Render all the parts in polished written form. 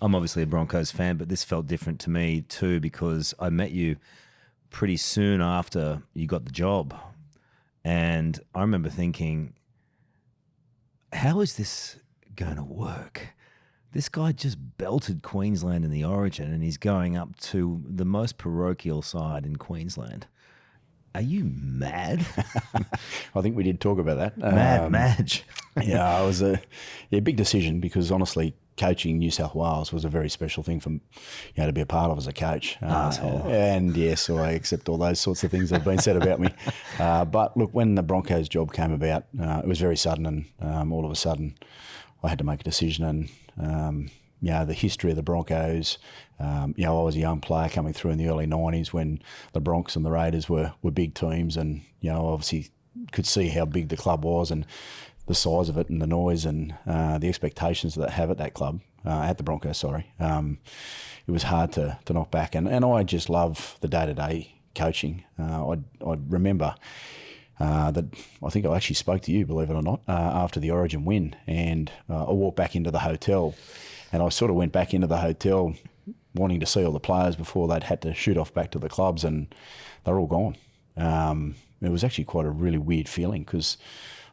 I'm obviously a Broncos fan, but this felt different to me too because I met you pretty soon after you got the job. And I remember thinking, how is this going to work? This guy just belted Queensland in the Origin and he's going up to the most parochial side in Queensland. Are you mad? I think we did talk about that. Mad Madge. Yeah, it was a big decision because honestly, coaching New South Wales was a very special thing for to be a part of as a coach. Asshole. And yes, I accept all those sorts of things that have been said about me. But look, when the Broncos job came about, it was very sudden, and all of a sudden, I had to make a decision. And the history of the Broncos. I was a young player coming through in the early 90s when the Broncos and the Raiders were big teams, and obviously could see how big the club was and the size of it and the noise and the expectations that they have at that club, at the Broncos, sorry. It was hard to knock back. And I just love the day-to-day coaching. I remember that I think I actually spoke to you, believe it or not, after the Origin win. And I walked back into the hotel and I sort of went back into the hotel wanting to see all the players before they'd had to shoot off back to the clubs, and they're all gone. It was actually quite a really weird feeling because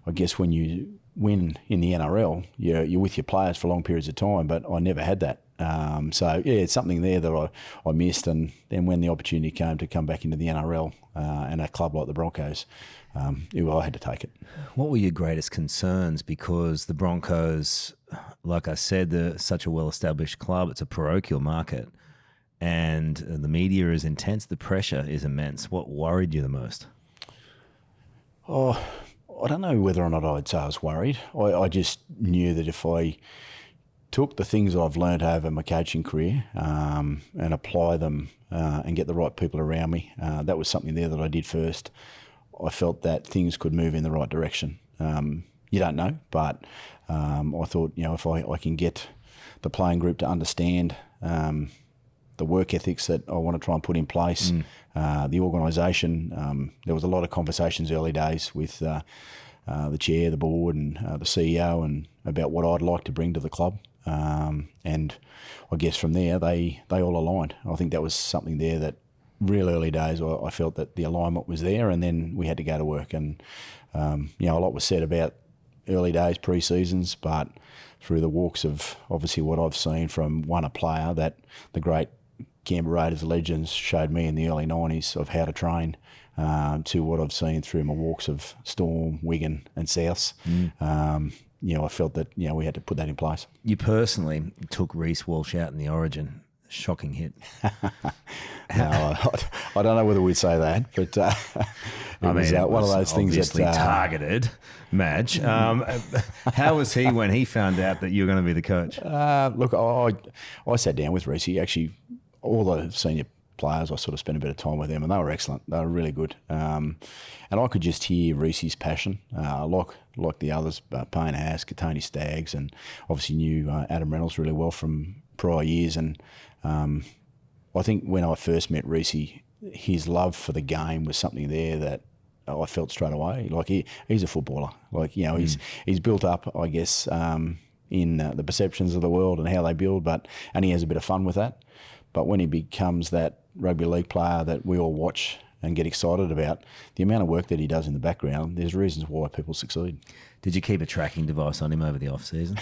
I guess when you win in the NRL, you're with your players for long periods of time, but I never had that. It's something there that I missed, and then when the opportunity came to come back into the NRL and a club like the Broncos, I had to take it. What were your greatest concerns? Because the Broncos, like I said, they're such a well-established club. It's a parochial market, and the media is intense. The pressure is immense. What worried you the most? Oh, I don't know whether or not I'd say I was worried. I just knew that if I took the things that I've learned over my coaching career and apply them and get the right people around me, that was something there that I did first. I felt that things could move in the right direction. You don't know, but I thought, if I can get the playing group to understand the work ethics that I want to try and put in place, the organisation. There was a lot of conversations early days with the chair, the board and the CEO and about what I'd like to bring to the club. And I guess from there, they all aligned. I think that was something there that real early days, I felt that the alignment was there, and then we had to go to work. And, a lot was said about early days, pre-seasons, but through the walks of obviously what I've seen from a player that the great Canberra Raiders legends showed me in the early 90s of how to train, to what I've seen through my walks of Storm, Wigan and Souths. I felt that, we had to put that in place. You personally took Reese Walsh out in the Origin. Shocking hit. No, I don't know whether we'd say that, but it was one of those things that targeted. Madge, how was he when he found out that you were going to be the coach? Look, I sat down with Reese. Actually, all the senior players, I sort of spent a bit of time with them, and they were excellent. They were really good, and I could just hear Reese's passion, like the others, Payne Haas, Tony Staggs, and obviously knew Adam Reynolds really well from prior years. And I think when I first met Reese, his love for the game was something there that I felt straight away. Like he's a footballer. Like, he's built up, I guess, in the perceptions of the world and how they build, and he has a bit of fun with that. But when he becomes that rugby league player that we all watch and get excited about, the amount of work that he does in the background, there's reasons why people succeed. Did you keep a tracking device on him over the off-season?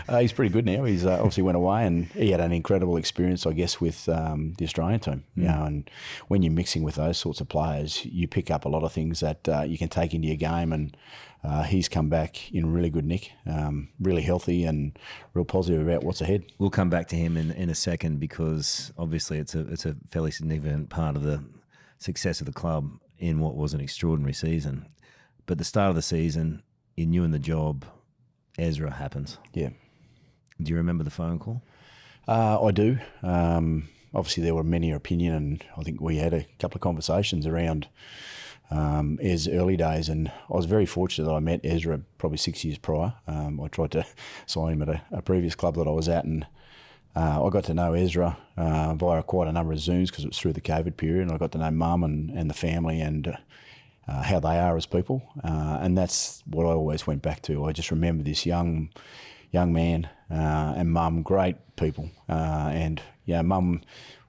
He's pretty good now. He's obviously went away, and he had an incredible experience, I guess, with the Australian team. And when you're mixing with those sorts of players, you pick up a lot of things that you can take into your game, and he's come back in really good nick, really healthy and real positive about what's ahead. We'll come back to him in a second because obviously it's a fairly significant part of the success of the club in what was an extraordinary season. But the start of the season, you knew in the job, Ezra happens. Yeah. Do you remember the phone call? I do. Obviously, there were many opinion, and I think we had a couple of conversations around Ez's early days, and I was very fortunate that I met Ezra probably 6 years prior. I tried to sign him at a previous club that I was at, and I got to know Ezra via quite a number of Zooms because it was through the COVID period, and I got to know Mum and the family and how they are as people, and that's what I always went back to. I just remember this young young man, and Mum, great people. And Mum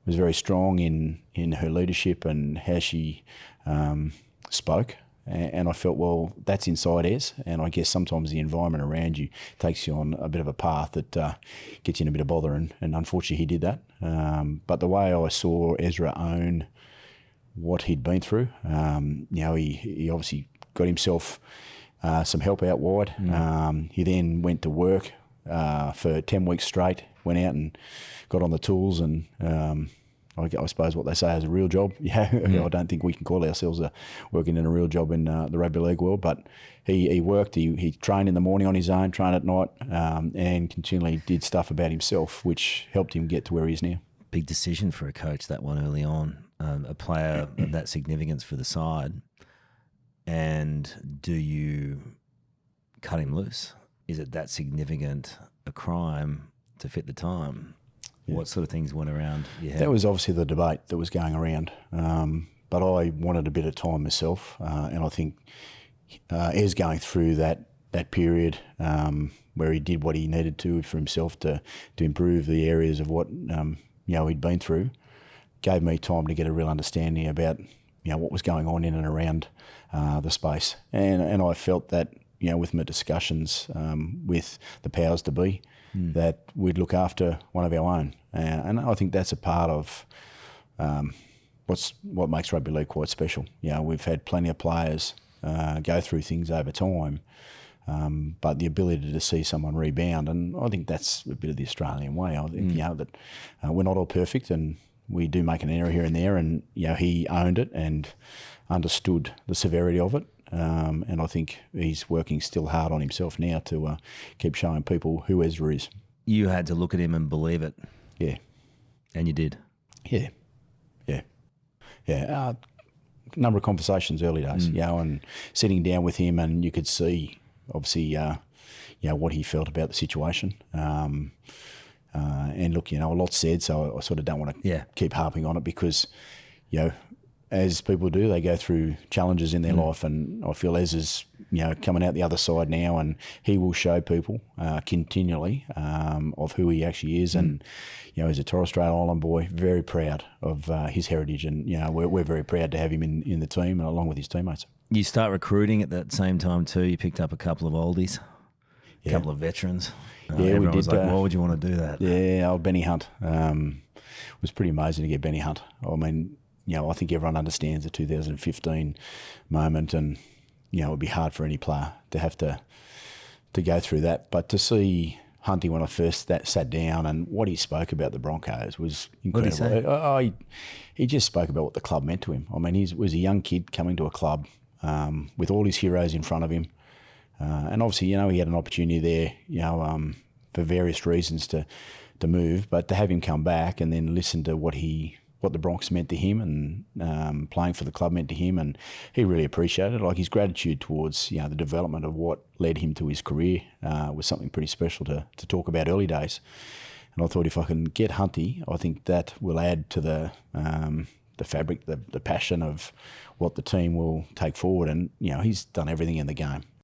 was very strong in her leadership and how she spoke. And I felt, well, that's inside Ez. And I guess sometimes the environment around you takes you on a bit of a path that gets you in a bit of bother. And unfortunately, he did that. But the way I saw Ezra own what he'd been through, he obviously got himself some help out wide. He then went to work for 10 weeks straight, went out and got on the tools and I suppose what they say is a real job. I don't think we can call ourselves working in a real job in the rugby league world, but he worked, he trained in the morning on his own, trained at night, and continually did stuff about himself, which helped him get to where he is now. Big decision for a coach, that one early on, a player of that significance for the side. And do you cut him loose? Is it that significant a crime to fit the time? Yeah. What sort of things went around your head? That was obviously the debate that was going around. But I wanted a bit of time myself. And I think Ez going through that period where he did what he needed to for himself to improve the areas of what he'd been through, gave me time to get a real understanding about what was going on in and around the space. And I felt that with my discussions with the powers to be, that we'd look after one of our own. And I think that's a part of what makes rugby league quite special. We've had plenty of players go through things over time, but the ability to see someone rebound, and I think that's a bit of the Australian way. I think that we're not all perfect, and we do make an error here and there, and he owned it and understood the severity of it. And I think he's working still hard on himself now to keep showing people who Ezra is. You had to look at him and believe it. Yeah. And you did. Yeah. Number of conversations early days, and sitting down with him, and you could see, obviously, what he felt about the situation. And look, a lot said, so I sort of don't want to keep harping on it because, as people do, they go through challenges in their life, and I feel Ez is, coming out the other side now, and he will show people continually of who he actually is. And, he's a Torres Strait Island boy, very proud of his heritage, and, we're very proud to have him in the team and along with his teammates. You start recruiting at that same time too. You picked up a couple of oldies, a couple of veterans. We did. Was like, why would you want to do that? Yeah, old Benny Hunt. It was pretty amazing to get Benny Hunt. I mean, I think everyone understands the 2015 moment, and it would be hard for any player to have to go through that. But to see Hunty when I first sat down, and what he spoke about the Broncos was incredible. What did he say? He just spoke about what the club meant to him. I mean, he was a young kid coming to a club with all his heroes in front of him. And obviously, he had an opportunity there, for various reasons to move, but to have him come back and then listen to what the Bronx meant to him, and playing for the club meant to him, and he really appreciated it. Like, his gratitude towards the development of what led him to his career was something pretty special to talk about early days. And I thought, if I can get Hunty, I think that will add to the fabric, the passion of what the team will take forward. And he's done everything in the game.